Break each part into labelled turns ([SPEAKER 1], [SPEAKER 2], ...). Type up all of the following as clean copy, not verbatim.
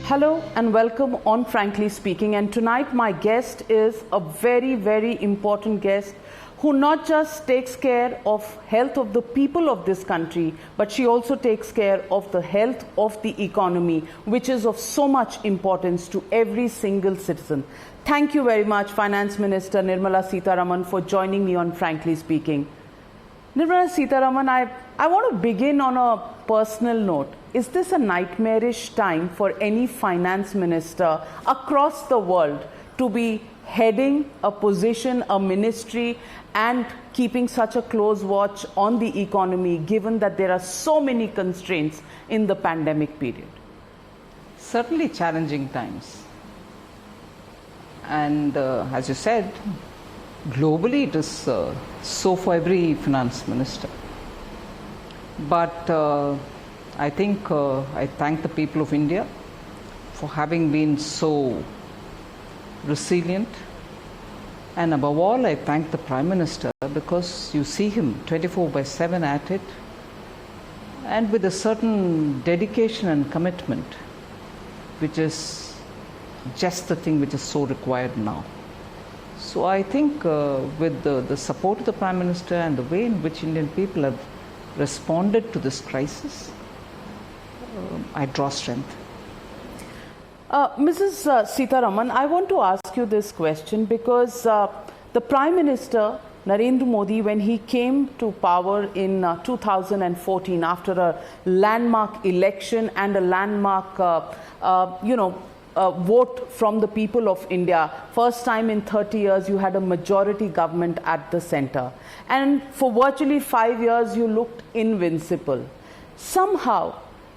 [SPEAKER 1] Hello and welcome on Frankly Speaking, and tonight my guest is a very, very important guest who not just takes care of health of the people of this country, but she also takes care of the health of the economy, which is of so much importance to every single citizen. Thank you very much, Finance Minister Nirmala Sitharaman, for joining me on Frankly Speaking. Nirmala Sitharaman, I want to begin on a personal note. Is this a nightmarish time for any finance minister across the world to be heading a position, a ministry, and keeping such a close watch on the economy, given that there are so many constraints in the pandemic period?
[SPEAKER 2] Certainly challenging times. And as you said, globally it is so for every finance minister. But I think I thank the people of India for having been so resilient, and above all I thank the Prime Minister because you see him 24/7 at it, and with a certain dedication and commitment, which is just the thing which is so required now. So I think with the support of the Prime Minister and the way in which Indian people have responded to this crisis, I draw strength.
[SPEAKER 1] Mrs. Sitharaman, I want to ask you this question because the Prime Minister Narendra Modi, when he came to power in 2014 after a landmark election and a landmark, vote from the people of India, first time in 30 years you had a majority government at the center, and for virtually 5 years you looked invincible. Somehow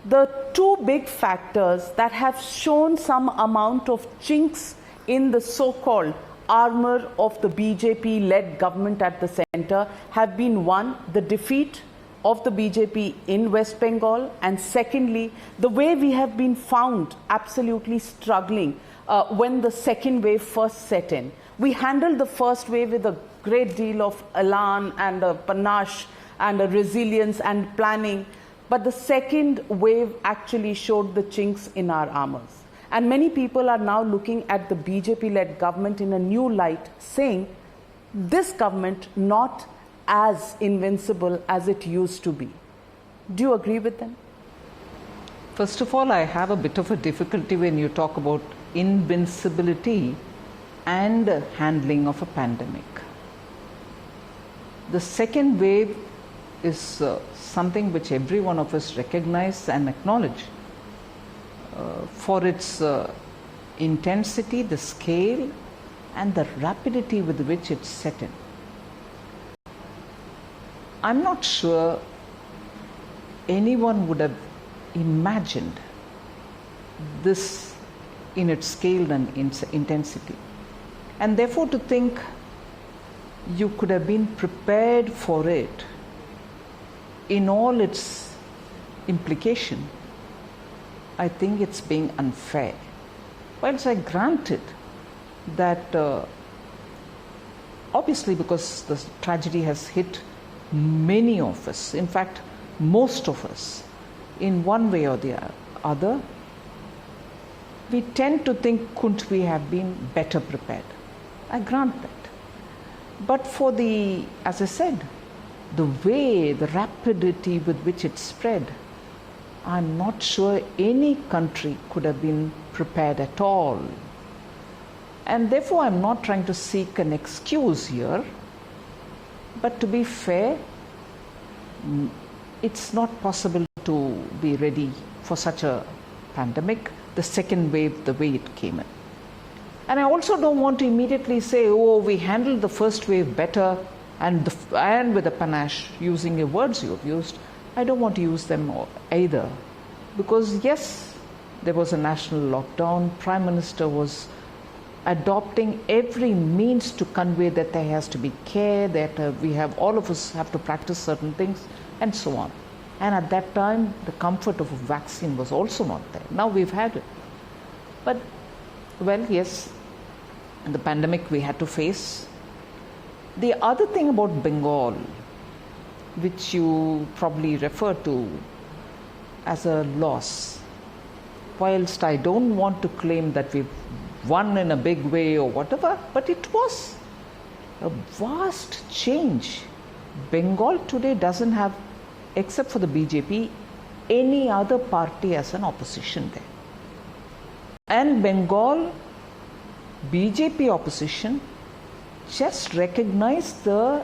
[SPEAKER 1] the two big factors that have shown some amount of chinks in the so-called armor of the BJP-led government at the center have been, one, the defeat of the BJP in West Bengal, and secondly, the way we have been found absolutely struggling when the second wave first set in. We handled the first wave with a great deal of elan and a panache and a resilience and planning, but the second wave actually showed the chinks in our armors. And many people are now looking at the BJP-led government in a new light, saying this government not as invincible as it used to be. Do you agree with them?
[SPEAKER 2] First of all, I have a bit of a difficulty when you talk about invincibility and handling of a pandemic. The second wave is something which every one of us recognize and acknowledge for its intensity, the scale, and the rapidity with which it's set in. I'm not sure anyone would have imagined this in its scale and intensity. And therefore, to think you could have been prepared for it in all its implication, I think it's being unfair. Whilst I grant it that obviously because the tragedy has hit many of us, in fact most of us, in one way or the other, we tend to think, couldn't we have been better prepared? I grant that. But for the, as I said, the way, the rapidity with which it spread, I'm not sure any country could have been prepared at all. And therefore, I'm not trying to seek an excuse here, but to be fair, it's not possible to be ready for such a pandemic, the second wave, the way it came in. And I also don't want to immediately say, oh, we handled the first wave better and with a panache, using the words you have used. I don't want to use them either, because yes, there was a national lockdown. Prime Minister was adopting every means to convey that there has to be care, that all of us have to practice certain things, and so on. And at that time, the comfort of a vaccine was also not there. Now we've had it. But, well, yes, the pandemic we had to face. The other thing about Bengal, which you probably refer to as a loss, whilst I don't want to claim that we've won in a big way or whatever, but it was a vast change. Bengal today doesn't have, except for the BJP, any other party as an opposition there. And Bengal BJP opposition just recognized the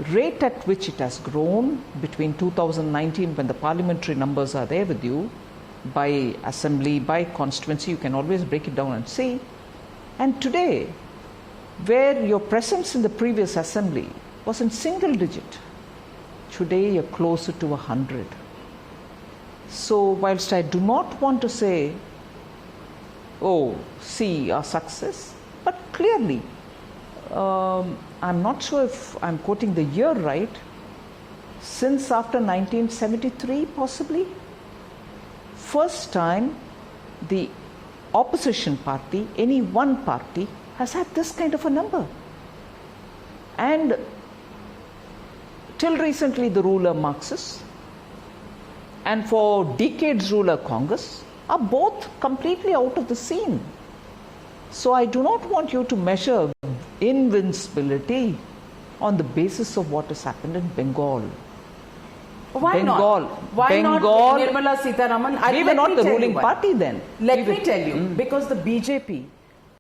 [SPEAKER 2] rate at which it has grown between 2019, when the parliamentary numbers are there with you, by assembly, by constituency, you can always break it down and see. And today, where your presence in the previous assembly was in single digit, today you're closer to 100. So whilst I do not want to say, oh, see our success, but clearly, I'm not sure if I'm quoting the year right, since after 1973 possibly, first time the opposition party, any one party, has had this kind of a number. And till recently the ruler Marxist and for decades ruler Congress are both completely out of the scene. So I do not want you to measure invincibility on the basis of what has happened in Bengal.
[SPEAKER 1] Why not? Why not, Nirmala Sitharaman?
[SPEAKER 2] We were not the ruling party then.
[SPEAKER 1] Let me tell you, because the BJP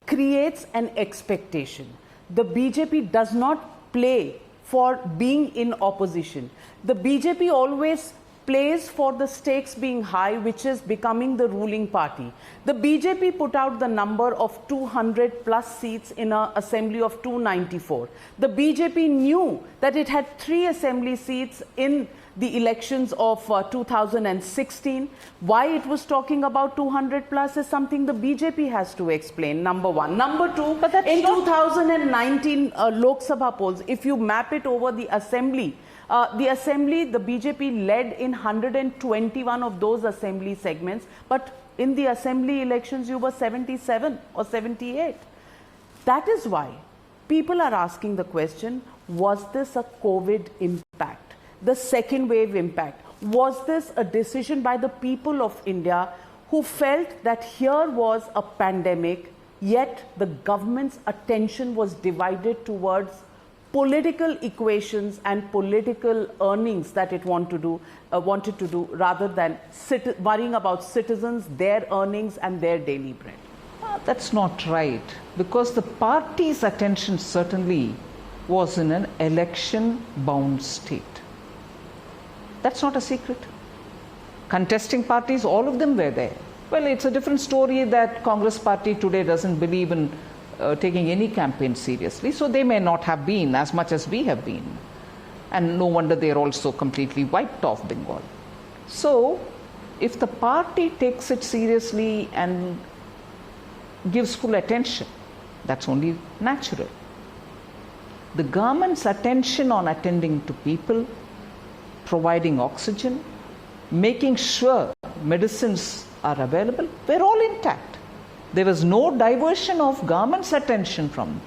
[SPEAKER 1] creates an expectation. The BJP does not play for being in opposition. The BJP always plays for the stakes being high, which is becoming the ruling party. The BJP put out the number of 200 plus seats in an assembly of 294. The BJP knew that it had 3 assembly seats in the elections of 2016. Why it was talking about 200 plus is something the BJP has to explain, number one. Number two, in 2019 Lok Sabha polls, if you map it over the assembly, the BJP led in 121 of those assembly segments, but in the assembly elections you were 77 or 78. That is why people are asking the question, was this a COVID impact? The second wave impact? Was this a decision by the people of India who felt that here was a pandemic, yet the government's attention was divided towards political equations and political earnings that it wanted to do, rather than worrying about citizens, their earnings and their daily bread?
[SPEAKER 2] That's not right, because the party's attention certainly was in an election-bound state. That's not a secret. Contesting parties, all of them were there. Well, it's a different story that Congress party today doesn't believe in taking any campaign seriously, so they may not have been as much as we have been. And no wonder they're also completely wiped off Bengal. So, if the party takes it seriously and gives full attention, that's only natural. The government's attention on attending to people, providing oxygen, making sure medicines are available, were all intact. There was no diversion of government's attention from,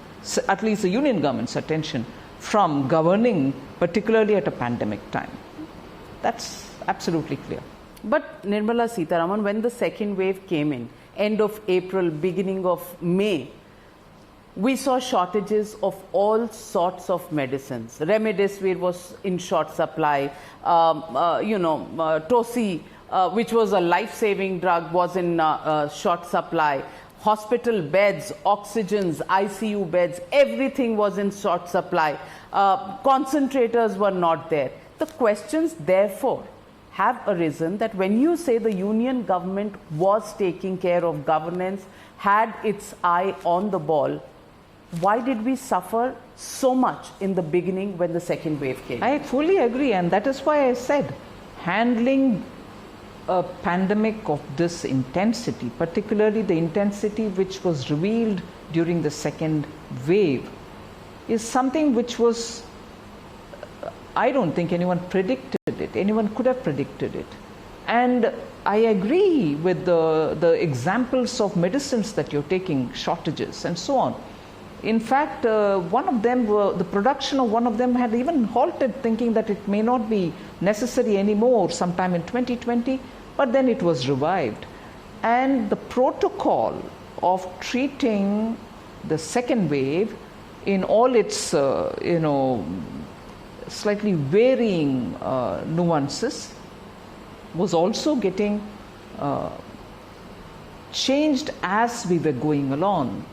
[SPEAKER 2] at least the union government's attention, from governing, particularly at a pandemic time. That's absolutely clear.
[SPEAKER 1] But Nirmala Sitharaman, when the second wave came in, end of April, beginning of May, we saw shortages of all sorts of medicines. Remdesivir was in short supply. Tosi, which was a life-saving drug, was in short supply. Hospital beds, oxygens, ICU beds, everything was in short supply. Concentrators were not there. The questions, therefore, have arisen that when you say the union government was taking care of governance, had its eye on the ball, why did we suffer so much in the beginning when the second wave came?
[SPEAKER 2] I fully agree, and that is why I said handling a pandemic of this intensity, particularly the intensity which was revealed during the second wave, is something which was, I don't think anyone predicted it. Anyone could have predicted it. And I agree with the examples of medicines that you're taking, shortages and so on. In fact, one of them, the production of one of them had even halted, thinking that it may not be necessary anymore sometime in 2020, but then it was revived. And the protocol of treating the second wave in all its, slightly varying nuances was also getting changed as we were going along.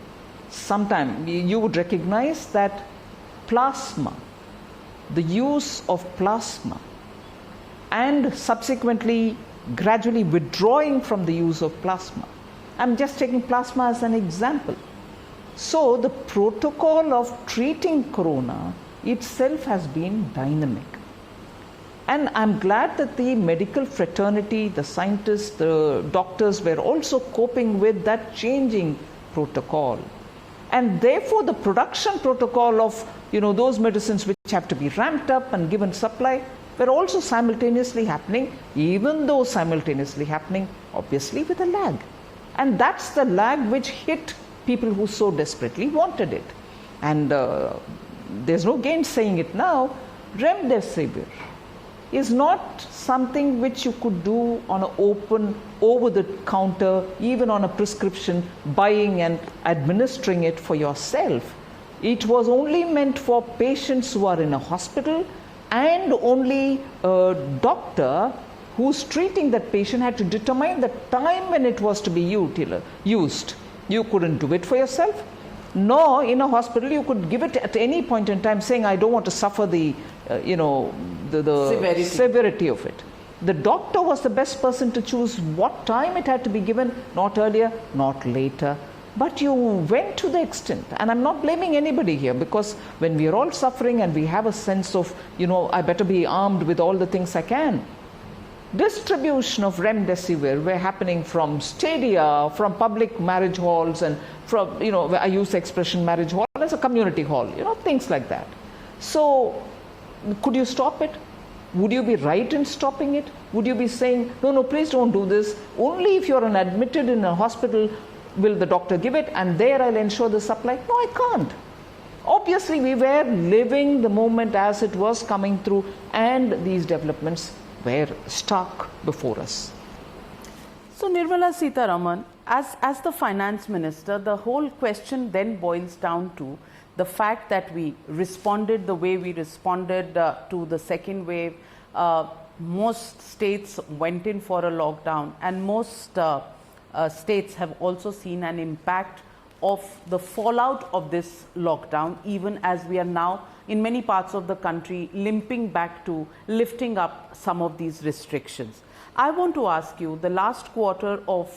[SPEAKER 2] Sometime you would recognize that plasma, the use of plasma, and subsequently gradually withdrawing from the use of plasma. I'm just taking plasma as an example. So the protocol of treating corona itself has been dynamic. And I'm glad that the medical fraternity, the scientists, the doctors were also coping with that changing protocol. And therefore the production protocol of those medicines which have to be ramped up and given supply were also simultaneously happening, even though simultaneously happening obviously with a lag. And that's the lag which hit people who so desperately wanted it. And there's no gainsaying it now. Remdesivir is not something which you could do on an open, over the counter, even on a prescription, buying and administering it for yourself. It was only meant for patients who are in a hospital, and only a doctor who's treating that patient had to determine the time when it was to be used. You couldn't do it for yourself, nor in a hospital you could give it at any point in time saying, I don't want to suffer the severity of it. The doctor was the best person to choose what time it had to be given, not earlier, not later. But you went to the extent, and I'm not blaming anybody here, because when we are all suffering and we have a sense of, I better be armed with all the things I can. Distribution of remdesivir were happening from stadia, from public marriage halls, and from, I use the expression marriage hall as a community hall, things like that. So, could you stop it? Would you be right in stopping it? Would you be saying, no, please don't do this. Only if you're admitted in a hospital will the doctor give it, and there I'll ensure the supply? No, I can't. Obviously, we were living the moment as it was coming through, and these developments were stark before us.
[SPEAKER 1] So, Nirmala Sitharaman, as the finance minister, the whole question then boils down to the fact that we responded the way we responded to the second wave. Most states went in for a lockdown, and most states have also seen an impact of the fallout of this lockdown, even as we are now in many parts of the country limping back to lifting up some of these restrictions. I want to ask you, the last quarter of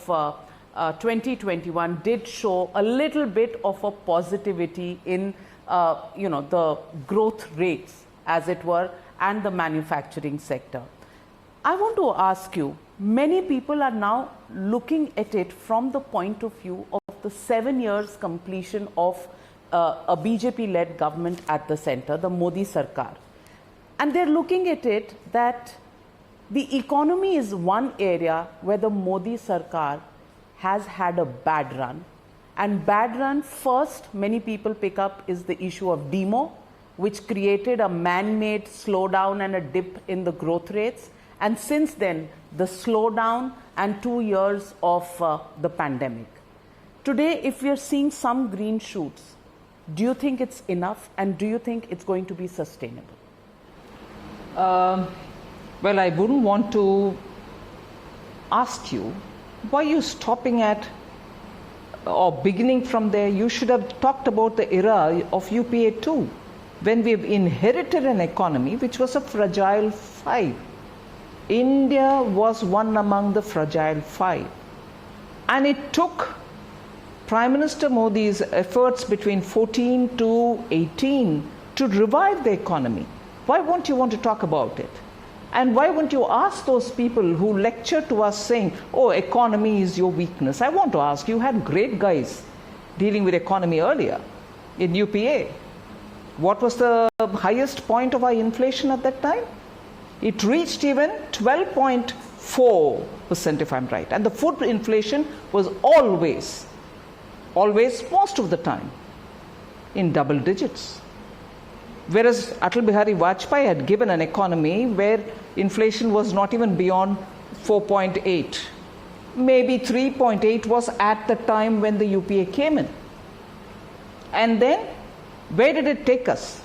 [SPEAKER 1] 2021 did show a little bit of a positivity in the growth rates, as it were, and the manufacturing sector. I want to ask you, many people are now looking at it from the point of view of the 7 years completion of a BJP-led government at the center, the Modi Sarkar. And they're looking at it that the economy is one area where the Modi Sarkar has had a bad run. And bad run, first, many people pick up, is the issue of demo, which created a man-made slowdown and a dip in the growth rates. And since then, the slowdown and 2 years of the pandemic. Today, if we are seeing some green shoots, do you think it's enough, and do you think it's going to be sustainable?
[SPEAKER 2] Well, I wouldn't want to ask you, why are you stopping at or beginning from there? You should have talked about the era of UPA 2, when we've inherited an economy which was a fragile 5. India was one among the fragile 5. And it took Prime Minister Modi's efforts between 14 to 18 to revive the economy. Why won't you want to talk about it? And why won't you ask those people who lecture to us saying, oh, economy is your weakness? I want to ask, you had great guys dealing with economy earlier in UPA. What was the highest point of our inflation at that time? It reached even 12.4%, if I'm right. And the food inflation was always, most of the time, in double digits. Whereas Atal Bihari Vajpayee had given an economy where inflation was not even beyond 4.8. maybe 3.8 was at the time when the UPA came in. And then, where did it take us?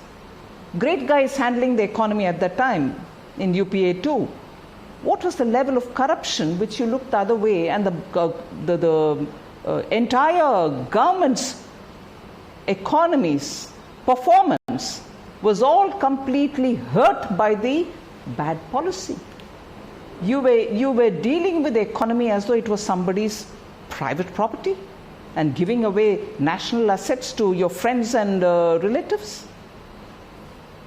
[SPEAKER 2] Great guys handling the economy at that time in UPA 2. What was the level of corruption which you looked the other way, and the entire government's economy's performance was all completely hurt by the bad policy. You were dealing with the economy as though it was somebody's private property and giving away national assets to your friends and relatives.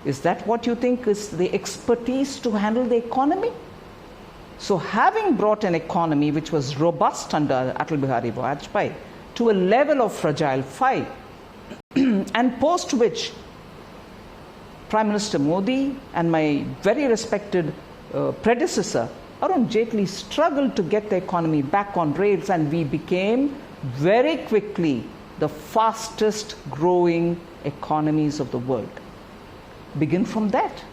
[SPEAKER 2] Is that what you think is the expertise to handle the economy? So having brought an economy which was robust under Atal Bihari Vajpayee to a level of fragile 5, and post which Prime Minister Modi and my very respected predecessor Arun Jaitley struggled to get the economy back on rails, and we became very quickly the fastest growing economies of the world. Begin from that.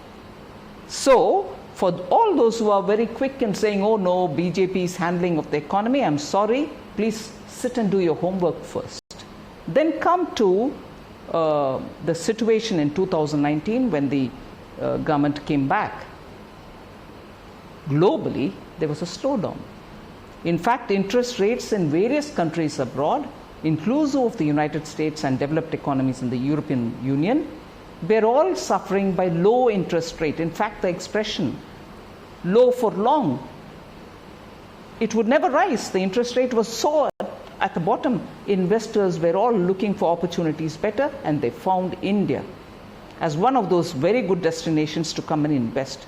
[SPEAKER 2] So, for all those who are very quick in saying, oh no, BJP's handling of the economy, I'm sorry, please sit and do your homework first. Then come to the situation in 2019 when the government came back. Globally, there was a slowdown. In fact, interest rates in various countries abroad, inclusive of the United States and developed economies in the European Union, were all suffering by low interest rate. In fact, the expression low for long, it would never rise. The interest rate was so at the bottom. Investors were all looking for opportunities better, and they found India as one of those very good destinations to come and invest.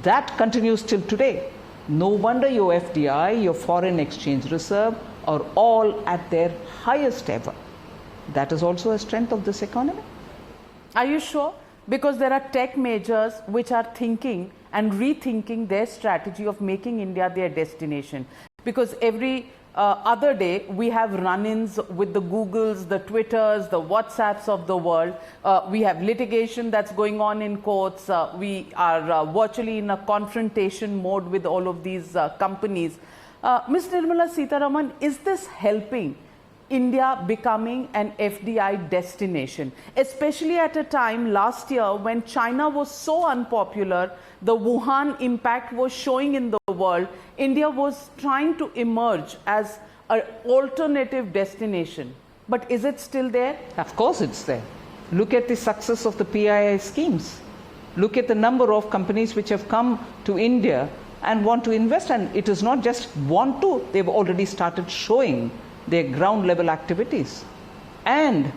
[SPEAKER 2] That continues till today. No wonder your FDI, your foreign exchange reserve are all at their highest ever. That is also a strength of this economy.
[SPEAKER 1] Are you sure? Because there are tech majors which are thinking and rethinking their strategy of making India their destination. Because every other day we have run-ins with the Googles, the Twitters, the WhatsApps of the world. We have litigation that's going on in courts. We are virtually in a confrontation mode with all of these companies. Ms. Nirmala Sitharaman, is this helping India becoming an FDI destination, especially at a time last year when China was so unpopular, the Wuhan impact was showing in the world, India was trying to emerge as an alternative destination. But is it still there?
[SPEAKER 2] Of course it's there. Look at the success of the PII schemes. Look at the number of companies which have come to India and want to invest, and it is not just want to, they've already started showing their ground level activities. And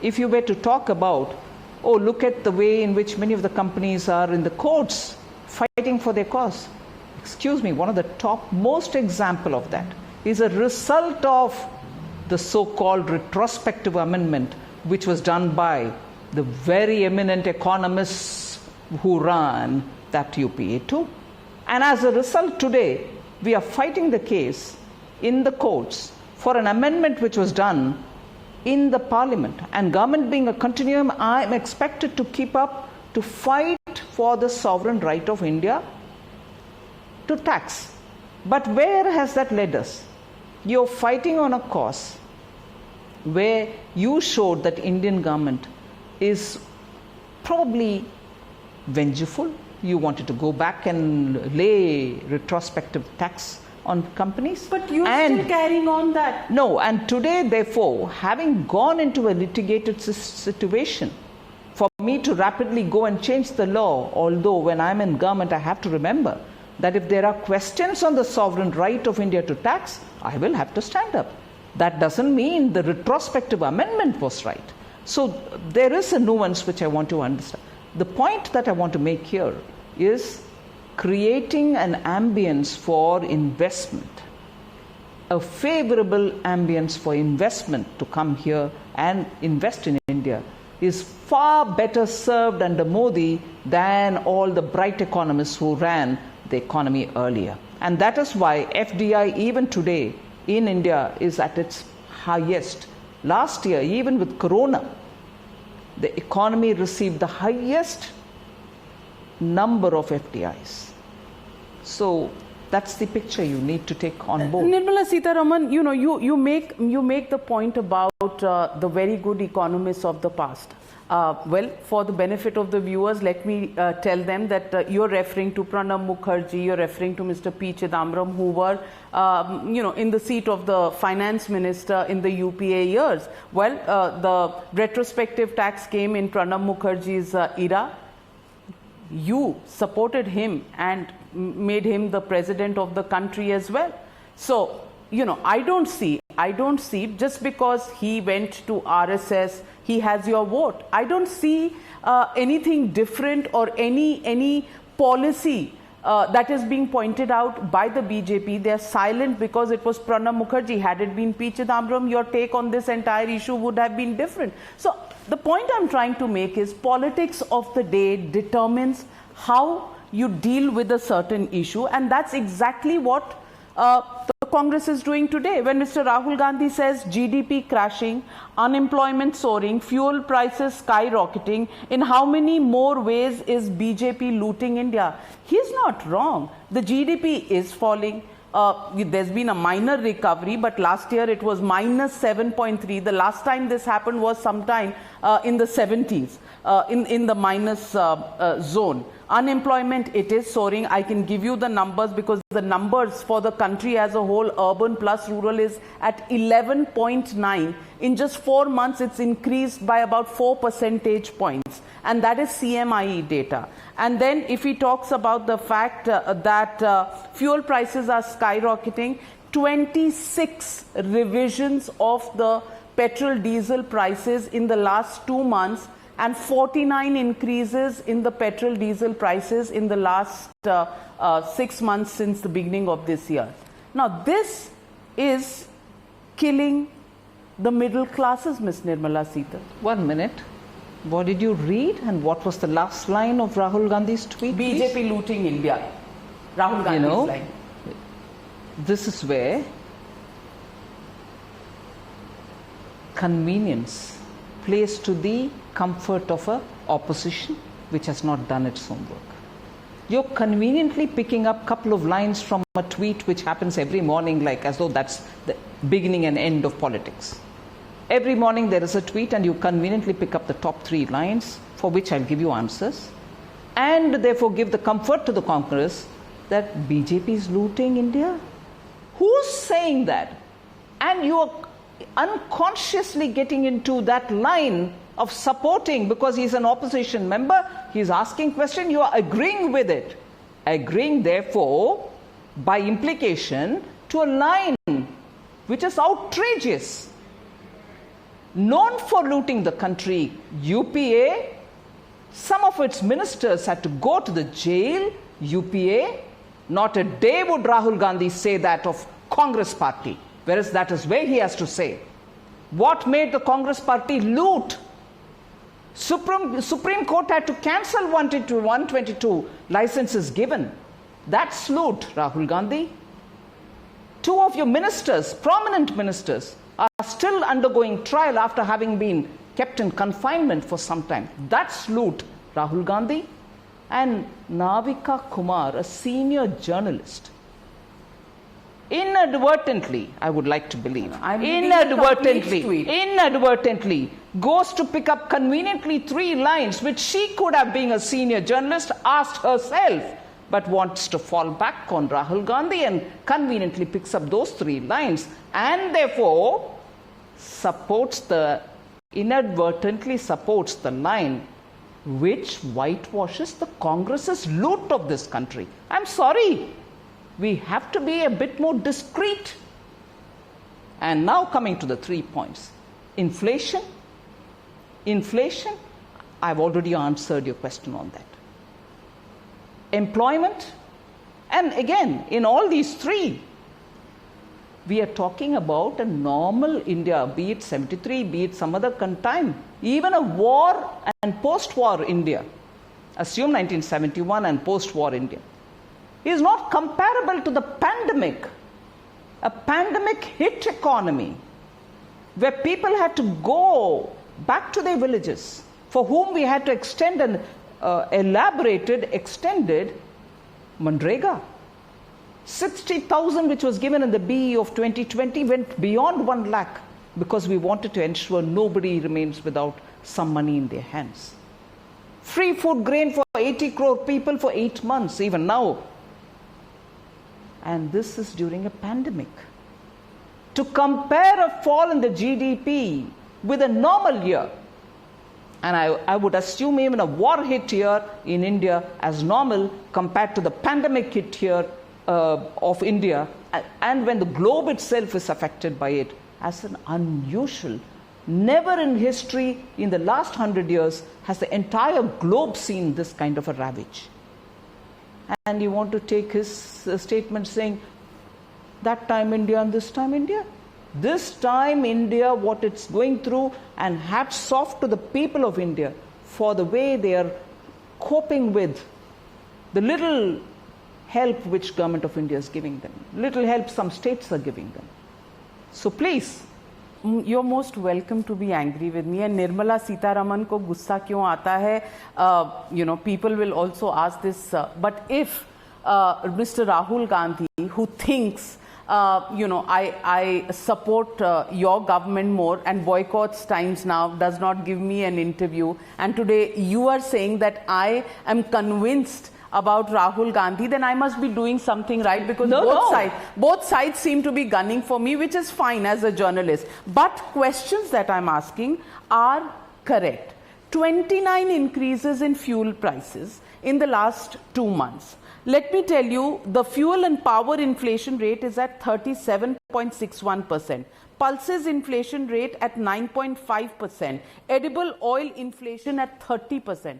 [SPEAKER 2] if you were to talk about, oh, look at the way in which many of the companies are in the courts fighting for their cause. Excuse me, one of the top most example of that is a result of the so-called retrospective amendment which was done by the very eminent economists who ran that UPA too. And as a result today, we are fighting the case in the courts for an amendment which was done in the parliament. And government being a continuum, I am expected to keep up to fight for the sovereign right of India to tax. But where has that led us? You're fighting on a cause where you showed that Indian government is probably vengeful. You wanted to go back and lay retrospective tax on companies.
[SPEAKER 1] But you're still carrying on that.
[SPEAKER 2] No, and today, therefore, having gone into a litigated situation, for me to rapidly go and change the law, although when I'm in government, I have to remember that if there are questions on the sovereign right of India to tax, I will have to stand up. That doesn't mean the retrospective amendment was right. So there is a nuance which I want to understand. The point that I want to make here is creating an ambience for investment, a favorable ambience for investment to come here and invest in India is far better served under Modi than all the bright economists who ran the economy earlier. And that is why FDI even today in India is at its highest. Last year, even with Corona, the economy received the highest number of FDIs. So That's the picture you need to take on board.
[SPEAKER 1] Nirmala Sitharaman, you make the point about the very good economists of the past. Well, for the benefit of the viewers, let me tell them that you're referring to Pranab Mukherjee, you're referring to Mr. P. Chidambaram, who were, in the seat of the finance minister in the UPA years. Well, the retrospective tax came in Pranab Mukherjee's era. You supported him and made him the president of the country as well. So, I don't see just because he went to RSS, he has your vote. I don't see anything different or any policy that is being pointed out by the BJP. They are silent because it was Pranab Mukherjee. Had it been P. Chidambaram, your take on this entire issue would have been different. So the point I'm trying to make is politics of the day determines how you deal with a certain issue, and that's exactly what the Congress is doing today. When Mr. Rahul Gandhi says GDP crashing, unemployment soaring, fuel prices skyrocketing, in how many more ways is BJP looting India? He's not wrong. The GDP is falling. There's been a minor recovery, but last year it was minus 7.3. The last time this happened was sometime in the 70s, in the minus zone. Unemployment, it is soaring. I can give you the numbers because the numbers for the country as a whole, urban plus rural, is at 11.9. In just 4 months, it's increased by about 4 percentage points. And that is CMIE data. And then if he talks about the fact that fuel prices are skyrocketing, 26 revisions of the petrol diesel prices in the last 2 months, and 49 increases in the petrol diesel prices in the last 6 months since the beginning of this year. Now, this is killing the middle classes, Ms. Nirmala Sitharaman.
[SPEAKER 2] 1 minute. What did you read and what was the last line of Rahul Gandhi's tweet?
[SPEAKER 1] BJP
[SPEAKER 2] please?
[SPEAKER 1] looting India. Rahul Gandhi's line.
[SPEAKER 2] This is where convenience plays to the comfort of an opposition which has not done its homework. You're conveniently picking up a couple of lines from a tweet which happens every morning, like as though that's the beginning and end of politics. Every morning there is a tweet and you conveniently pick up the top 3 lines, for which I'll give you answers, and therefore give the comfort to the Congress that BJP is looting India. Who's saying that? And you are unconsciously getting into that line of supporting, because he's an opposition member, he's asking question, you are agreeing with it. Agreeing, therefore, by implication, to a line which is outrageous. Known for looting the country, UPA, some of its ministers had to go to the jail. UPA, not a day would Rahul Gandhi say that of Congress party, whereas that is where he has to say. What made the Congress party loot? Supreme Court had to cancel 122 licenses given. That's loot, Rahul Gandhi. 2 of your ministers, prominent ministers, are still undergoing trial after having been kept in confinement for some time. That's loot, Rahul Gandhi. And Navika Kumar, a senior journalist, inadvertently, I would like to believe, inadvertently goes to pick up conveniently 3 lines which she could have, being a senior journalist, asked herself, but wants to fall back on Rahul Gandhi and conveniently picks up those 3 lines and therefore inadvertently supports the line which whitewashes the Congress's loot of this country. I'm sorry. We have to be a bit more discreet. And now coming to the 3 points. Inflation, I've already answered your question on that. Employment, and again, in all these 3, we are talking about a normal India, be it 73, be it some other time, even a war and post-war India. Assume 1971 and post-war India. Is not comparable to the pandemic. A pandemic hit economy where people had to go back to their villages, for whom we had to extend an extended Manrega. 60,000 which was given in the BE of 2020 went beyond 1 lakh because we wanted to ensure nobody remains without some money in their hands. Free food grain for 80 crore people for 8 months, even now. And this is during a pandemic. To compare a fall in the GDP with a normal year, and I would assume even a war hit year in India as normal compared to the pandemic hit year of India, and when the globe itself is affected by it, as an unusual. Never in history in the last 100 years has the entire globe seen this kind of a ravage. And you want to take his statement saying, that time India and this time India? This time India, what it's going through, and hats off to the people of India for the way they are coping with the little help which government of India is giving them, little help some states are giving them. So please,
[SPEAKER 1] you're most welcome to be angry with me. And Nirmala Sitharaman ko gussa kyun aata hai? People will also ask this. But if Mr. Rahul Gandhi, who thinks, I support your government more and boycotts Times Now, does not give me an interview, and today you are saying that I am convinced about Rahul Gandhi, then I must be doing something right, because both sides seem to be gunning for me, which is fine as a journalist. But questions that I'm asking are correct. 29 increases in fuel prices in the last 2 months. Let me tell you, the fuel and power inflation rate is at 37.61%. Pulses inflation rate at 9.5%. Edible oil inflation at 30%.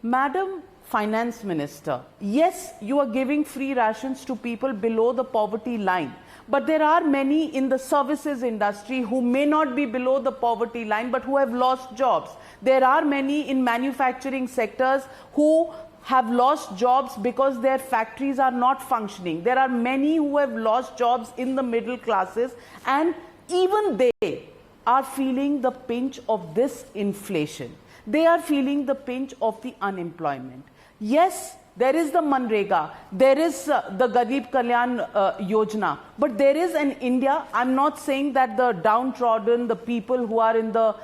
[SPEAKER 1] Madam Finance Minister, yes, you are giving free rations to people below the poverty line. But there are many in the services industry who may not be below the poverty line, but who have lost jobs. There are many in manufacturing sectors who have lost jobs because their factories are not functioning. There are many who have lost jobs in the middle classes, and even they are feeling the pinch of this inflation. They are feeling the pinch of the unemployment. Yes, there is the Manrega, there is the Garib Kalyan Yojana, but there is an India. I'm not saying that the downtrodden, the people who are in the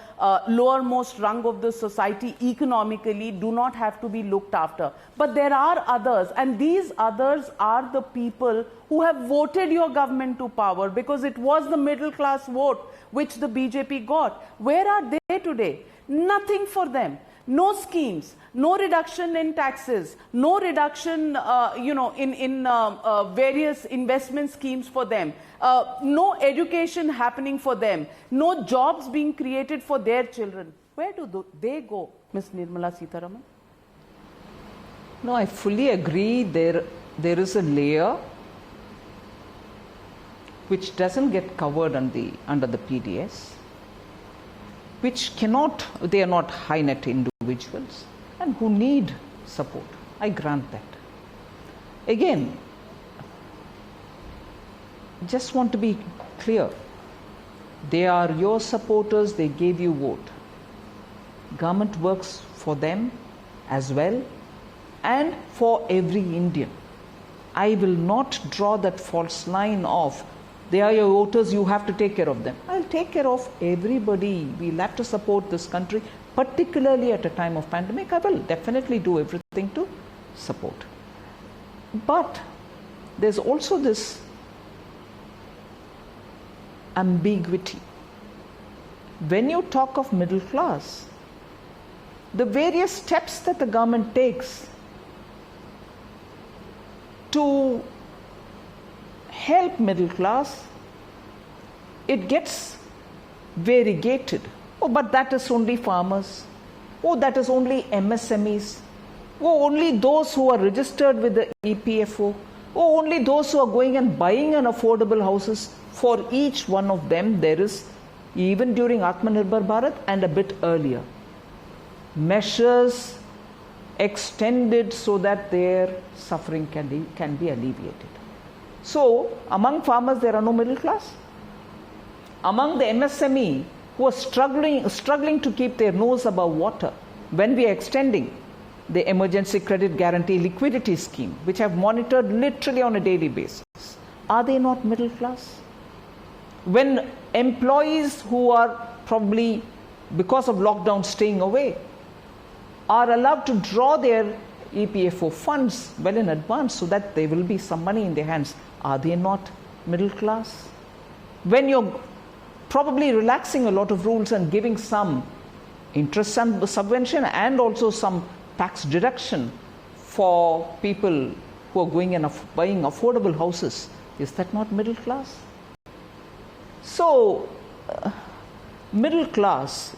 [SPEAKER 1] lowermost rung of the society economically do not have to be looked after. But there are others, and these others are the people who have voted your government to power, because it was the middle class vote which the BJP got. Where are they today? Nothing for them. No schemes, no reduction in taxes, no reduction in various investment schemes for them, no education happening for them, no jobs being created for their children. Where do they go, Ms. Nirmala Sitharaman?
[SPEAKER 2] No, I fully agree. There is a layer which doesn't get covered under the PDS, which they are not high net individuals and who need support. I grant that. Again, just want to be clear. They are your supporters, they gave you vote. Government works for them as well and for every Indian. I will not draw that false line of they are your voters, you have to take care of them. I'll take care of everybody. We'll have to support this country, particularly at a time of pandemic. I will definitely do everything to support. But there's also this ambiguity. When you talk of middle class, the various steps that the government takes to help middle class, it gets variegated. Oh, but that is only farmers. Oh, that is only MSMEs. Oh, only those who are registered with the EPFO. Oh, only those who are going and buying an affordable houses. For each one of them, there is, even during Atmanirbhar Bharat and a bit earlier, measures extended so that their suffering can be alleviated. So, among farmers, there are no middle class. Among the MSME who are struggling to keep their nose above water, when we are extending the Emergency Credit Guarantee Liquidity Scheme, which I've monitored literally on a daily basis, are they not middle class? When employees who are probably, because of lockdown, staying away, are allowed to draw their EPFO funds well in advance so that there will be some money in their hands, are they not middle class? When you're probably relaxing a lot of rules and giving some interest subvention and also some tax deduction for people who are going and buying affordable houses, is that not middle class? So, middle class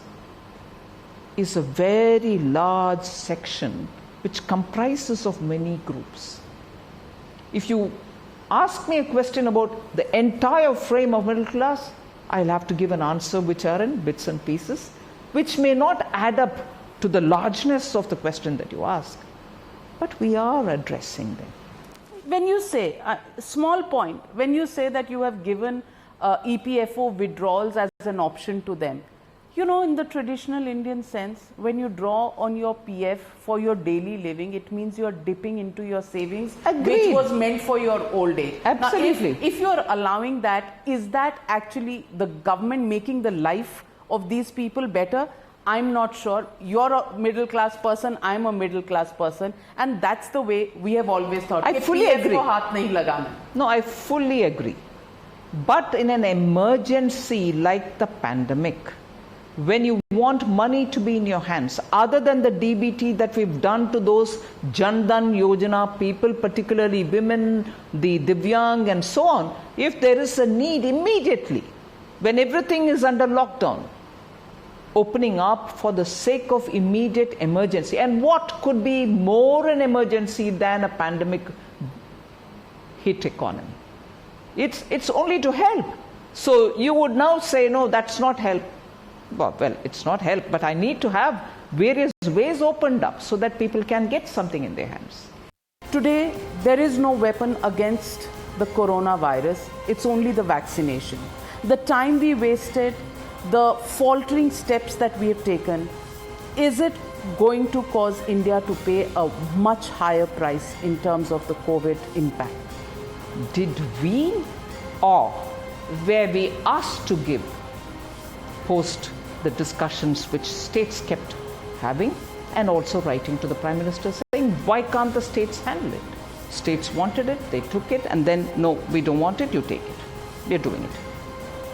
[SPEAKER 2] is a very large section which comprises of many groups. If you ask me a question about the entire frame of middle class, I'll have to give an answer which are in bits and pieces, which may not add up to the largeness of the question that you ask, but we are addressing them.
[SPEAKER 1] When you say, small point, when you say that you have given EPFO withdrawals as an option to them, you know, in the traditional Indian sense, when you draw on your PF for your daily living, it means you're dipping into your savings,
[SPEAKER 2] Agreed.
[SPEAKER 1] which was meant for your old age.
[SPEAKER 2] Absolutely.
[SPEAKER 1] Now, if you're allowing that, is that actually the government making the life of these people better? I'm not sure. You're a middle class person, I'm a middle class person, and that's the way we have always thought.
[SPEAKER 2] I fully agree.
[SPEAKER 1] No,
[SPEAKER 2] I fully agree. But in an emergency like the pandemic, when you want money to be in your hands, other than the DBT that we've done to those Jan Dhan Yojana people, particularly women, the Divyang and so on, if there is a need immediately, when everything is under lockdown, opening up for the sake of immediate emergency. And what could be more an emergency than a pandemic hit economy? It's only to help. So you would now say, no, that's not help. Well, it's not help, but I need to have various ways opened up so that people can get something in their hands.
[SPEAKER 1] Today, there is no weapon against the coronavirus. It's only the vaccination. The time we wasted, the faltering steps that we have taken, is it going to cause India to pay a much higher price in terms of the COVID impact?
[SPEAKER 2] Did we, or were we asked to give post the discussions which states kept having and also writing to the Prime Minister saying, why can't the states handle it? States wanted it, they took it, and then, no, we don't want it, you take it. We're doing it.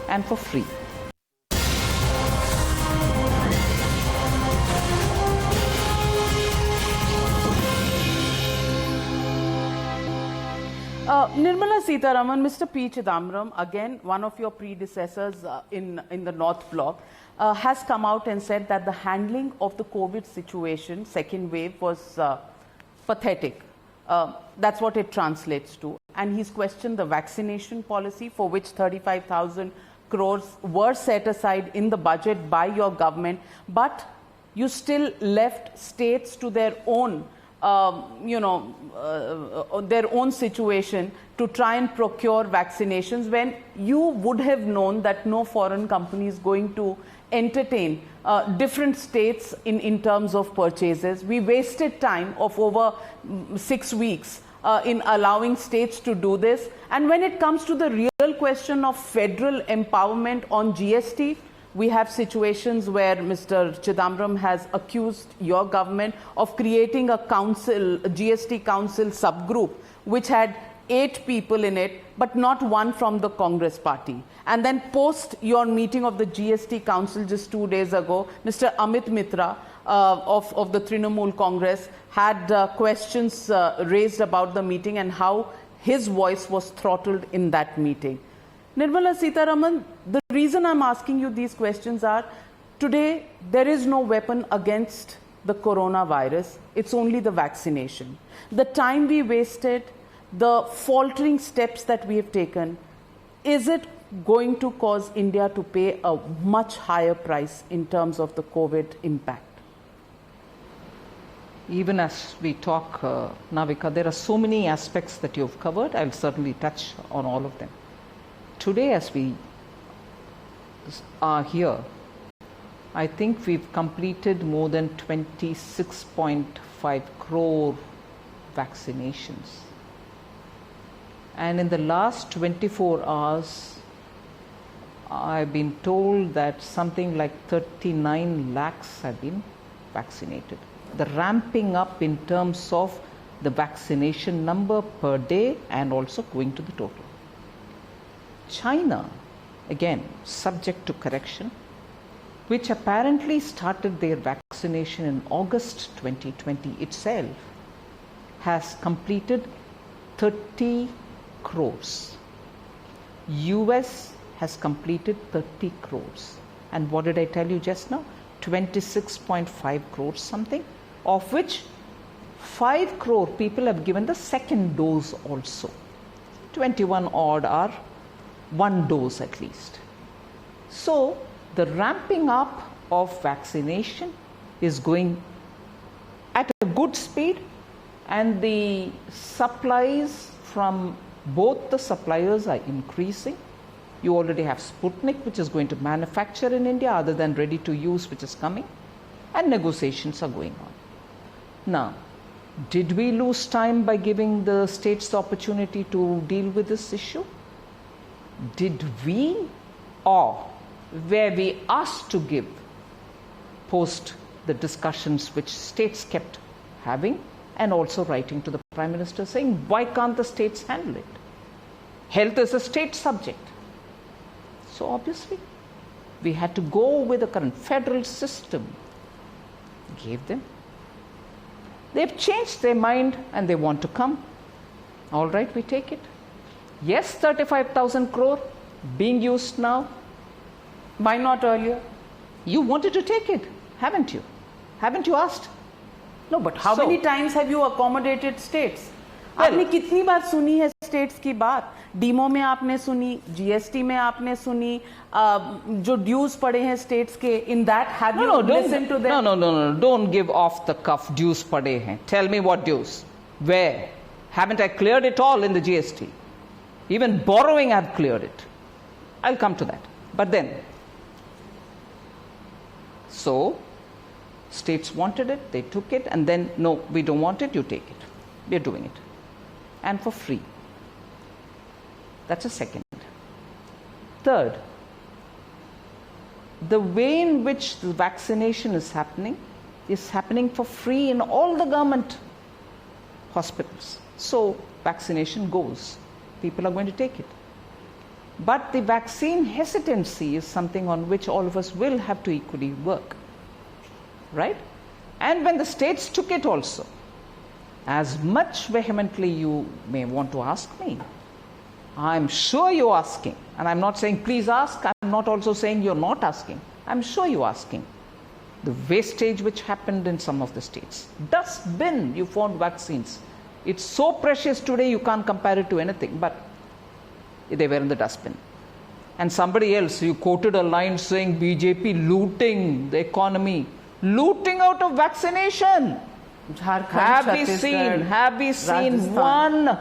[SPEAKER 2] And for free.
[SPEAKER 1] Nirmala Sitharaman, Mr. P. Chidambaram, again, one of your predecessors in the North Bloc, has come out and said that the handling of the COVID situation, second wave, was pathetic. That's what it translates to. And he's questioned the vaccination policy, for which 35,000 crores were set aside in the budget by your government, but you still left states to their own their own situation to try and procure vaccinations, when you would have known that no foreign company is going to entertain different states in terms of purchases. We wasted time of over 6 weeks in allowing states to do this. And when it comes to the real question of federal empowerment on GST, we have situations where Mr. Chidambaram has accused your government of creating a council, a GST council subgroup, which had 8 people in it, but not one from the Congress party. And then post your meeting of the GST council just 2 days ago, Mr. Amit Mitra of the Trinamool Congress had questions raised about the meeting and how his voice was throttled in that meeting. Nirmala Sitharaman, the reason I'm asking you these questions are, today there is no weapon against the coronavirus, it's only the vaccination. The time we wasted, the faltering steps that we have taken, is it going to cause India to pay a much higher price in terms of the COVID impact?
[SPEAKER 2] Even as we talk, Navika, there are so many aspects that you've covered. I'll certainly touch on all of them. Today, as we are here, I think we've completed more than 26.5 crore vaccinations. And in the last 24 hours, I've been told that something like 39 lakhs have been vaccinated. The ramping up in terms of the vaccination number per day and also going to the total. China, again, subject to correction, which apparently started their vaccination in August 2020 itself, has completed 30 crores. US has completed 30 crores. And what did I tell you just now? 26.5 crores something, of which 5 crore people have given the second dose also. 21 odd are one dose at least. So the ramping up of vaccination is going at a good speed, and the supplies from both the suppliers are increasing. You already have Sputnik, which is going to manufacture in India, other than ready to use, which is coming, and negotiations are going on. Now, did we lose time by giving the states the opportunity to deal with this issue? Did we, or were we asked to give post the discussions which states kept having, and also writing to the Prime Minister saying, why can't the states handle it? Health is a state subject. So obviously, we had to go with the current federal system. Gave them. They've changed their mind and they want to come. All right, we take it. Yes, 35,000 crore being used now.
[SPEAKER 1] Why not earlier?
[SPEAKER 2] You wanted to take it, haven't you? Haven't you asked?
[SPEAKER 1] No, but how many times have you accommodated states? आपने कितनी बार सुनी है states की बात? Demo में आपने सुनी, GST में आपने सुनी, जो ड्यूज पड़े हैं स्टेट्स के, in that have you listened to them?
[SPEAKER 2] No, don't give off the cuff dues पड़े हैं. Tell me what dues? Where? Haven't I cleared it all in the GST? Even borrowing I've cleared it. I'll come to that. But then, so states wanted it, they took it, and then no, we don't want it, you take it. We're doing it. And for free. That's a second. Third, the way in which the vaccination is happening for free in all the government hospitals. So vaccination goes. People are going to take it. But the vaccine hesitancy is something on which all of us will have to equally work. Right? And when the states took it also, as much vehemently you may want to ask me, I'm sure you're asking, and I'm not saying please ask, I'm not also saying you're not asking, I'm sure you're asking. The wastage which happened in some of the states. Dustbin, you found vaccines. It's so precious today you can't compare it to anything, but they were in the dustbin. And somebody else, you quoted a line saying BJP looting the economy, looting out of vaccination. Have we seen one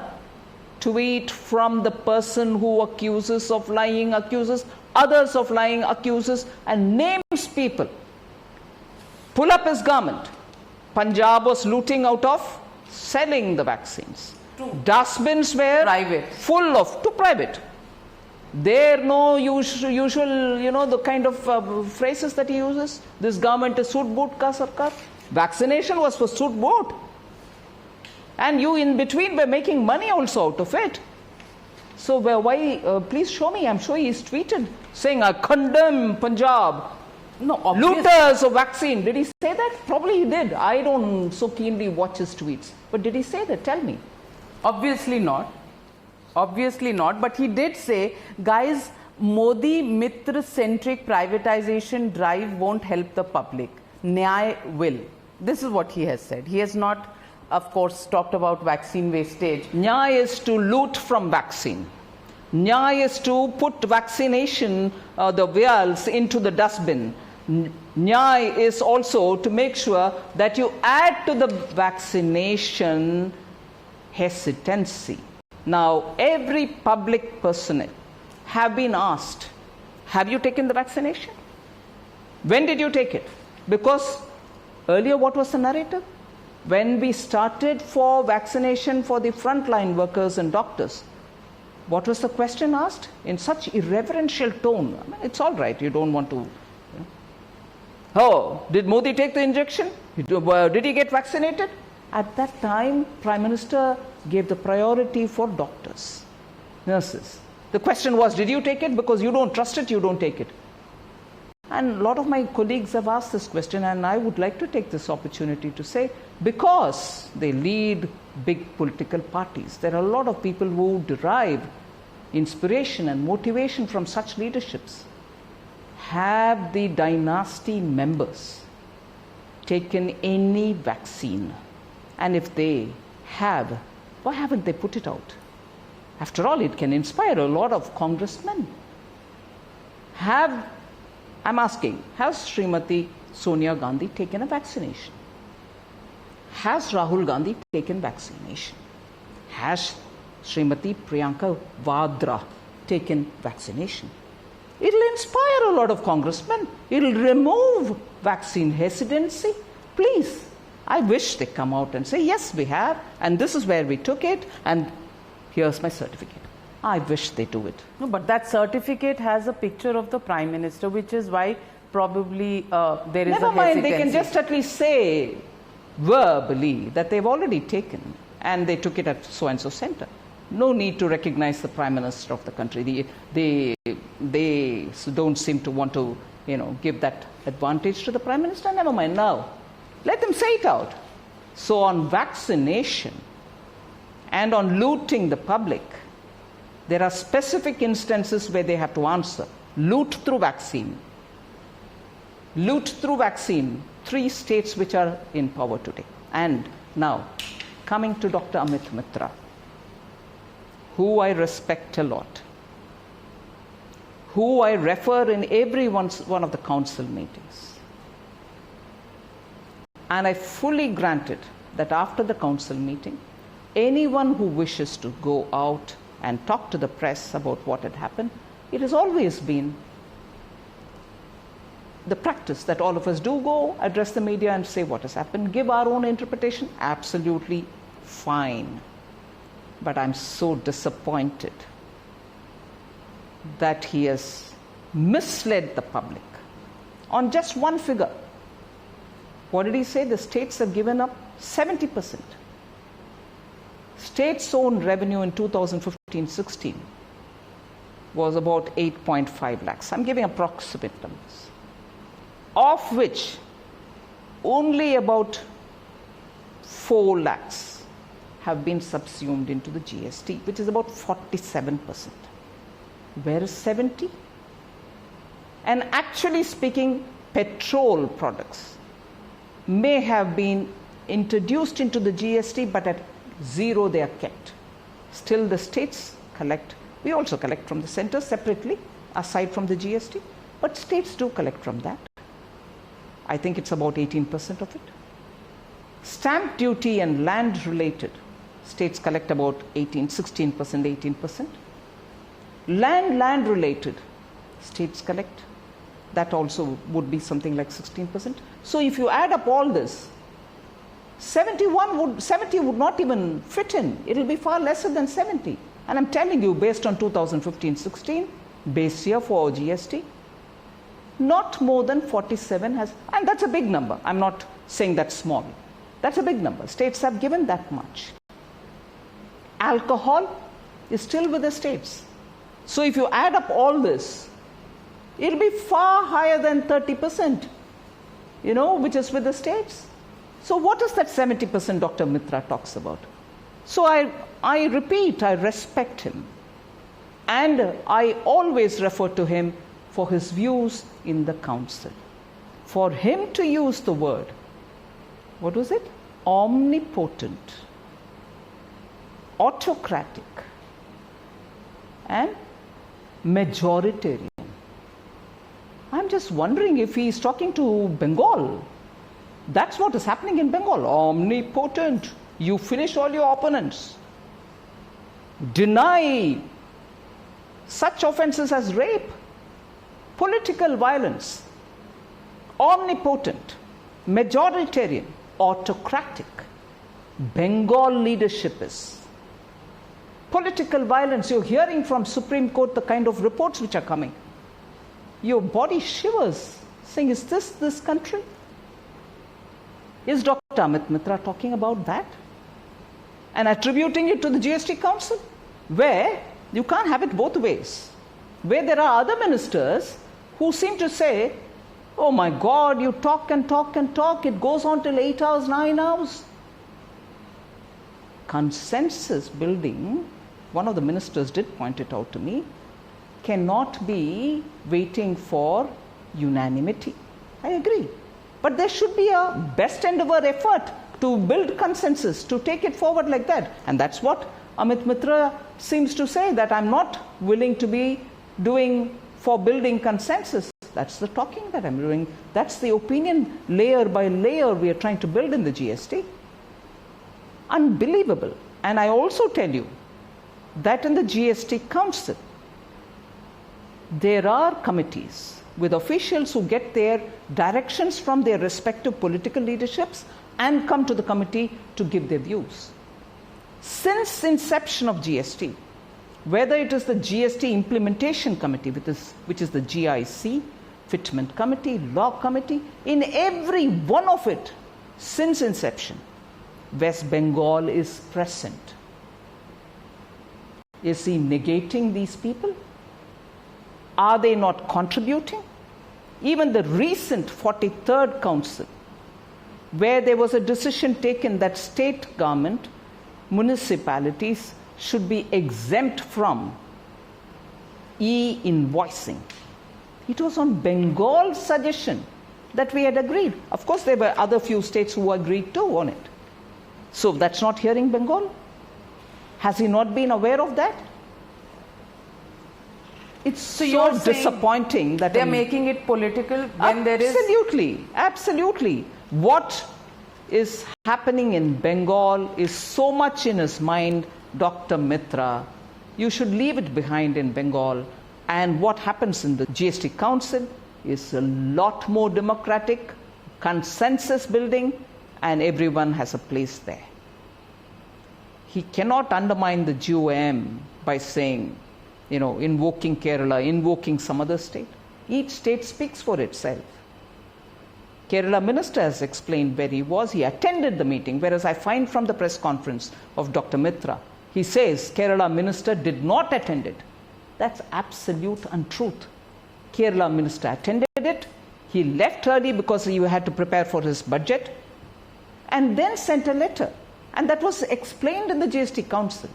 [SPEAKER 2] tweet from the person who accuses of lying, accuses others of lying, accuses and names people? Pull up his garment. Punjab was looting out of selling the vaccines. Dustbins were
[SPEAKER 1] private,
[SPEAKER 2] full of to private. There no usual, the kind of phrases that he uses. This government is suit boot ka sarkar. Vaccination was for suit boot. And you in between were making money also out of it. So why, please show me, I'm sure he's tweeted saying, I condemn Punjab.
[SPEAKER 1] No,
[SPEAKER 2] looters of vaccine. Did he say that? Probably he did. I don't so keenly watch his tweets. But did he say that? Tell me.
[SPEAKER 1] Obviously not. Obviously not. But he did say, guys, Modi Mitra-centric privatization drive won't help the public. Nyay will. This is what he has said. He has not, of course, talked about vaccine wastage.
[SPEAKER 2] Nyay is to loot from vaccine. Nyay is to put vaccination, the vials, into the dustbin. Nyay is also to make sure that you add to the vaccination hesitancy. Now, every public personnel have been asked, have you taken the vaccination? When did you take it? Because earlier, what was the narrative? When we started for vaccination for the frontline workers and doctors, What was the question asked? In such irreverential tone. I mean, it's all right, you don't want to. Oh, did Modi take the injection? Did he get vaccinated? At that time, Prime Minister gave the priority for doctors, nurses. The question was, did you take it? Because you don't trust it, you don't take it. And a lot of my colleagues have asked this question, and I would like to take this opportunity to say, because they lead big political parties, there are a lot of people who derive inspiration and motivation from such leaderships. Have the dynasty members taken any vaccine? And if they have, why haven't they put it out? After all, it can inspire a lot of congressmen. I'm asking, has Srimati Sonia Gandhi taken a vaccination? Has Rahul Gandhi taken vaccination? Has Srimati Priyanka Vadra taken vaccination? It'll inspire a lot of congressmen. It'll remove vaccine hesitancy. Please, I wish they come out and say, yes, we have, and this is where we took it, and here's my certificate. I wish they do it.
[SPEAKER 1] No, but that certificate has a picture of the Prime Minister, which is why probably there is
[SPEAKER 2] Never
[SPEAKER 1] a
[SPEAKER 2] mind,
[SPEAKER 1] hesitancy.
[SPEAKER 2] they can just at least say verbally that they've already taken, and they took it at so-and-so center. No need to recognize the Prime Minister of the country. They don't seem to want to, give that advantage to the Prime Minister. Never mind, now let them say it out. So on vaccination and on looting the public, there are specific instances where they have to answer. Loot through vaccine. Loot through vaccine. 3 states which are in power today. And now, coming to Dr. Amit Mitra, who I respect a lot, who I refer in every one of the council meetings. And I fully granted that after the council meeting, anyone who wishes to go out and talk to the press about what had happened, it has always been the practice that all of us do go, address the media and say what has happened, give our own interpretation, absolutely fine. But I'm so disappointed that he has misled the public on just one figure. What did he say? The states have given up 70%. States' own revenue in 2015-16 was about 8.5 lakhs. I'm giving approximate numbers, of which only about 4 lakhs have been subsumed into the GST, which is about 47%. Where is 70? And actually speaking, petrol products may have been introduced into the GST, but at 0 they are kept. Still the states collect. We also collect from the center separately, aside from the GST, but states do collect from that. I think it's about 18% of it. Stamp duty and land related, states collect about 16%, 18%. Land related, states collect. That also would be something like 16%. So if you add up all this, 70 would not even fit in. It will be far lesser than 70. And I'm telling you, based on 2015-16, base year for GST, not more than 47 has, and that's a big number. I'm not saying that's small. That's a big number. States have given that much. Alcohol is still with the states. So if you add up all this, it'll be far higher than 30%, which is with the states. So what is that 70% Dr. Mitra talks about? So I repeat, I respect him. And I always refer to him for his views in the council. For him to use the word, what was it? Omnipotent, autocratic, and majoritarian. I'm just wondering if he is talking to Bengal. That's what is happening in Bengal. Omnipotent. You finish all your opponents. Deny such offenses as rape, political violence. Omnipotent, majoritarian, autocratic. Bengal leadership is political violence. You're hearing from Supreme Court the kind of reports which are coming. Your body shivers, saying, is this country? Is Dr. Amit Mitra talking about that? And attributing it to the GST Council, where you can't have it both ways. Where there are other ministers who seem to say, oh my God, you talk and talk and talk, it goes on till 8 hours, 9 hours. Consensus building, one of the ministers did point it out to me, cannot be waiting for unanimity. I agree. But there should be a best endeavor effort to build consensus, to take it forward like that. And that's what Amit Mitra seems to say, that I'm not willing to be doing for building consensus. That's the talking that I'm doing. That's the opinion layer by layer we are trying to build in the GST. Unbelievable. And I also tell you that in the GST Council, there are committees with officials who get their directions from their respective political leaderships and come to the committee to give their views. Since inception of GST, whether it is the GST Implementation Committee, which is the GIC, Fitment Committee, Law Committee, in every one of it, since inception, West Bengal is present. Is he negating these people? Are they not contributing? Even the recent 43rd Council, where there was a decision taken that state government, municipalities should be exempt from e-invoicing. It was on Bengal's suggestion that we had agreed. Of course, there were other few states who agreed too on it. So that's not hearing Bengal? Has he not been aware of that? It's so disappointing that
[SPEAKER 1] they're making it political when there is...
[SPEAKER 2] Absolutely. What is happening in Bengal is so much in his mind, Dr. Mitra. You should leave it behind in Bengal. And what happens in the GST Council is a lot more democratic, consensus building, and everyone has a place there. He cannot undermine the GOM by saying, invoking Kerala, invoking some other state. Each state speaks for itself. Kerala minister has explained where he was. He attended the meeting, whereas I find from the press conference of Dr. Mitra, he says Kerala minister did not attend it. That's absolute untruth. Kerala minister attended it. He left early because he had to prepare for his budget, and then sent a letter. And that was explained in the GST Council.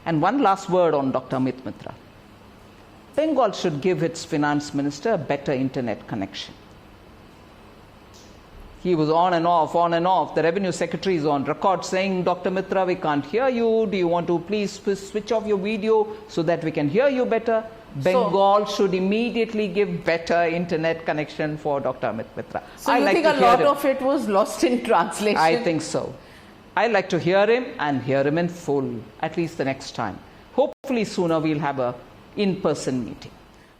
[SPEAKER 2] And one last word on Dr. Amit Mitra. Bengal should give its finance minister a better internet connection. He was on and off. The revenue secretary is on record saying, Dr. Mitra, we can't hear you. Do you want to please switch off your video so that we can hear you better? Bengal should immediately give better internet connection for Dr. Amit Mitra.
[SPEAKER 1] So you think a lot of it was lost in translation?
[SPEAKER 2] I think so. I like to hear him and hear him in full, at least the next time. Hopefully sooner we'll have a in-person meeting.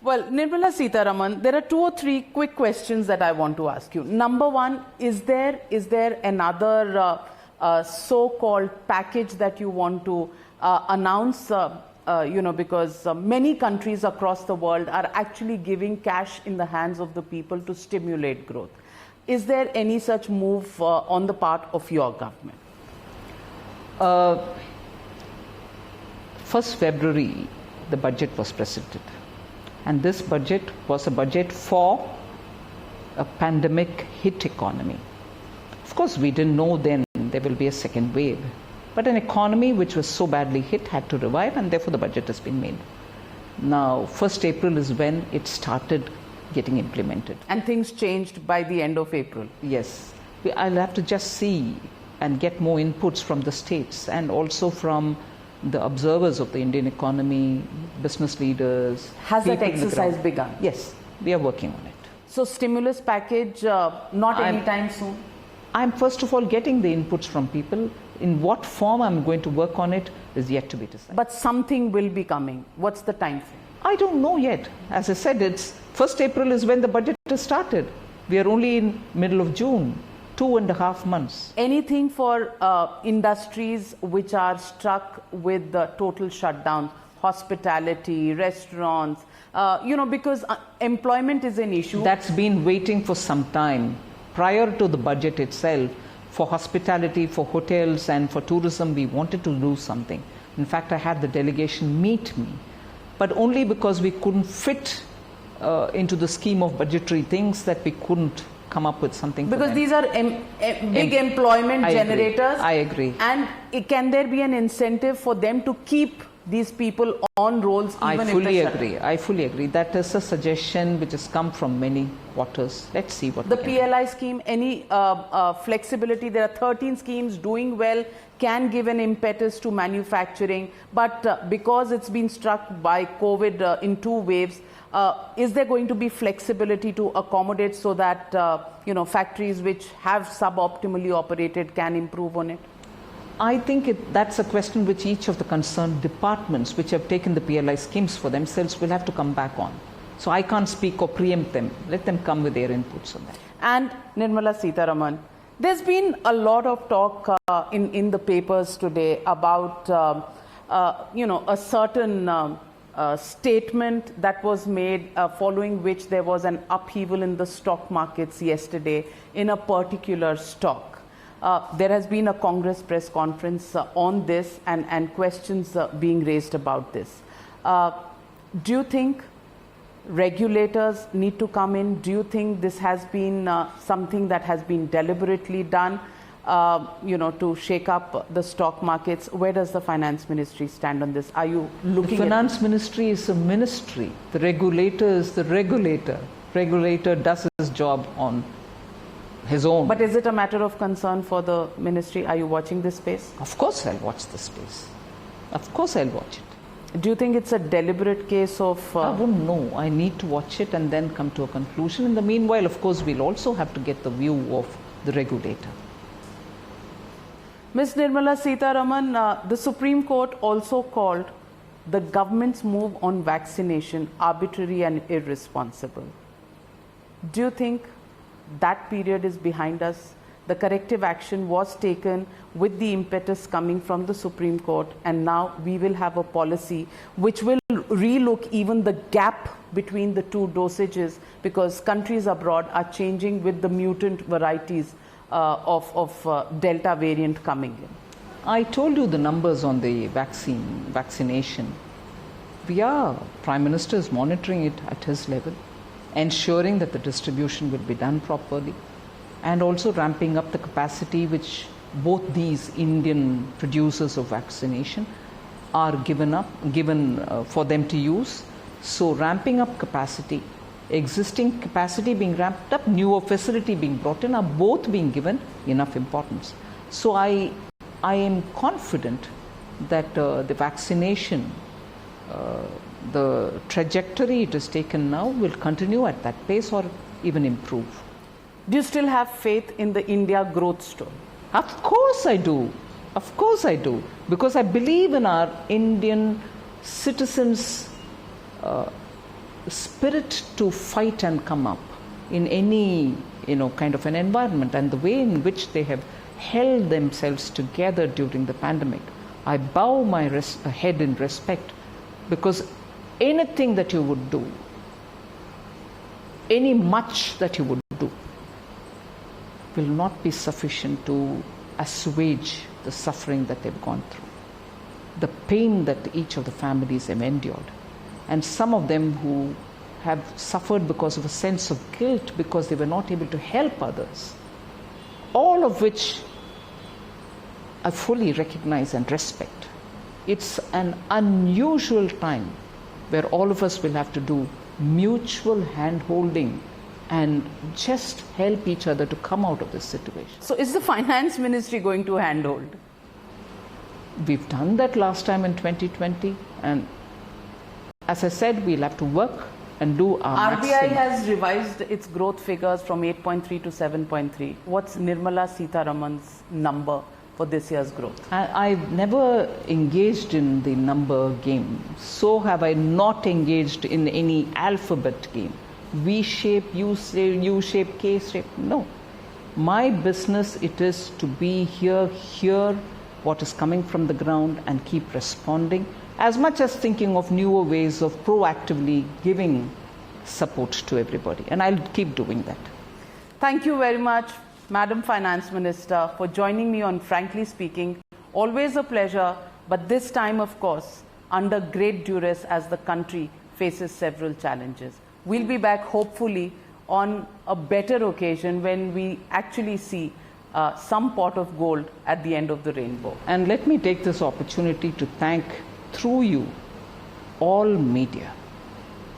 [SPEAKER 1] Well, Nirmala Sitharaman, there are 2 or 3 quick questions that I want to ask you. Number one, is there another so-called package that you want to announce? Because many countries across the world are actually giving cash in the hands of the people to stimulate growth. Is there any such move on the part of your government?
[SPEAKER 2] 1st February, the budget was presented. And this budget was a budget for a pandemic hit economy. Of course, we didn't know then there will be a second wave. But an economy which was so badly hit had to revive, and therefore the budget has been made. Now, 1st April is when it started getting implemented.
[SPEAKER 1] And things changed by the end of April?
[SPEAKER 2] Yes. I'll have to just see and get more inputs from the states and also from the observers of the Indian economy, business leaders.
[SPEAKER 1] Has that exercise begun?
[SPEAKER 2] Yes, we are working on it.
[SPEAKER 1] So stimulus package, not anytime soon?
[SPEAKER 2] I'm first of all getting the inputs from people. In what form I'm going to work on it is yet to be decided.
[SPEAKER 1] But something will be coming. What's the time frame?
[SPEAKER 2] I don't know yet. As I said, 1st April is when the budget has started. We are only in middle of June. 2.5 months.
[SPEAKER 1] Anything for industries which are struck with the total shutdown, hospitality, restaurants, because employment is an issue.
[SPEAKER 2] That's been waiting for some time. Prior to the budget itself, for hospitality, for hotels and for tourism, we wanted to do something. In fact, I had the delegation meet me, but only because we couldn't fit into the scheme of budgetary things that we couldn't come up with something.
[SPEAKER 1] Because these are big employment generators.
[SPEAKER 2] I agree.
[SPEAKER 1] And can there be an incentive for them to keep these people on rolls?
[SPEAKER 2] I fully agree. That is a suggestion which has come from many quarters. Let's see what
[SPEAKER 1] the PLI scheme, any flexibility? There are 13 schemes doing well, can give an impetus to manufacturing, but because it's been struck by COVID in 2 waves, is there going to be flexibility to accommodate so that factories which have suboptimally operated can improve on it?
[SPEAKER 2] I think that's a question which each of the concerned departments which have taken the PLI schemes for themselves will have to come back on. So I can't speak or preempt them. Let them come with their inputs on that.
[SPEAKER 1] And Nirmala Sitharaman, there's been a lot of talk in the papers today about a certain statement that was made following which there was an upheaval in the stock markets yesterday in a particular stock. There has been a Congress press conference on this and questions being raised about this. Do you think regulators need to come in? Do you think this has been something that has been deliberately done, to shake up the stock markets? Where does the Finance Ministry stand on this? Are you looking
[SPEAKER 2] The Finance Ministry is a ministry. The regulator is the regulator. Regulator does his job on his own.
[SPEAKER 1] But is it a matter of concern for the ministry? Are you watching this space?
[SPEAKER 2] Of course I'll watch this space. Of course I'll watch it.
[SPEAKER 1] Do you think it's a deliberate case of...
[SPEAKER 2] I wouldn't know. I need to watch it and then come to a conclusion. In the meanwhile, of course, we'll also have to get the view of the regulator.
[SPEAKER 1] Ms. Nirmala Sitharaman, the Supreme Court also called the government's move on vaccination arbitrary and irresponsible. Do you think that period is behind us? The corrective action was taken with the impetus coming from the Supreme Court, and now we will have a policy which will relook even the gap between the 2 dosages, because countries abroad are changing with the mutant varieties of Delta variant coming in.
[SPEAKER 2] I told you the numbers on the vaccination. Prime Minister is monitoring it at his level, ensuring that the distribution will be done properly, and also ramping up the capacity which both these Indian producers of vaccination are given for them to use. So ramping up capacity, existing capacity being ramped up, newer facility being brought in, are both being given enough importance. So I am confident that the vaccination, the trajectory it has taken now will continue at that pace or even improve.
[SPEAKER 1] Do you still have faith in the India growth story?
[SPEAKER 2] Of course I do. Of course I do. Because I believe in our Indian citizens' spirit to fight and come up in any kind of an environment, and the way in which they have held themselves together during the pandemic. I bow my head in respect, because anything that you would do, any much that you would do, will not be sufficient to assuage the suffering that they've gone through, the pain that each of the families have endured, and some of them who have suffered because of a sense of guilt because they were not able to help others, all of which I fully recognize and respect. It's an unusual time where all of us will have to do mutual hand-holding and just help each other to come out of this situation.
[SPEAKER 1] So is the Finance Ministry going to handhold?
[SPEAKER 2] We've done that last time in 2020, and as I said, we'll have to work and do our
[SPEAKER 1] RBI
[SPEAKER 2] maximum.
[SPEAKER 1] has revised its growth figures from 8.3 to 7.3. What's Nirmala Sitharaman's number for this year's growth?
[SPEAKER 2] I've never engaged in the number game. So have I not engaged in any alphabet game. V shape, U shape, K shape. No. My business it is to be here, hear what is coming from the ground and keep responding, as much as thinking of newer ways of proactively giving support to everybody. And I'll keep doing that.
[SPEAKER 1] Thank you very much, Madam Finance Minister, for joining me on Frankly Speaking. Always a pleasure, but this time, of course, under great duress as the country faces several challenges. We'll be back, hopefully, on a better occasion when we actually see some pot of gold at the end of the rainbow.
[SPEAKER 2] And let me take this opportunity to thank, through you, all media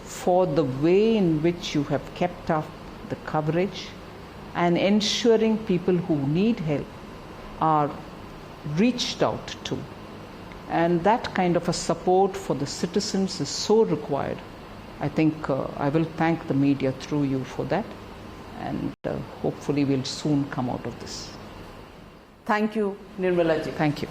[SPEAKER 2] for the way in which you have kept up the coverage and ensuring people who need help are reached out to. And that kind of a support for the citizens is so required. I think I will thank the media through you for that, and hopefully we'll soon come out of this.
[SPEAKER 1] Thank you, Nirmala ji.
[SPEAKER 2] Thank you.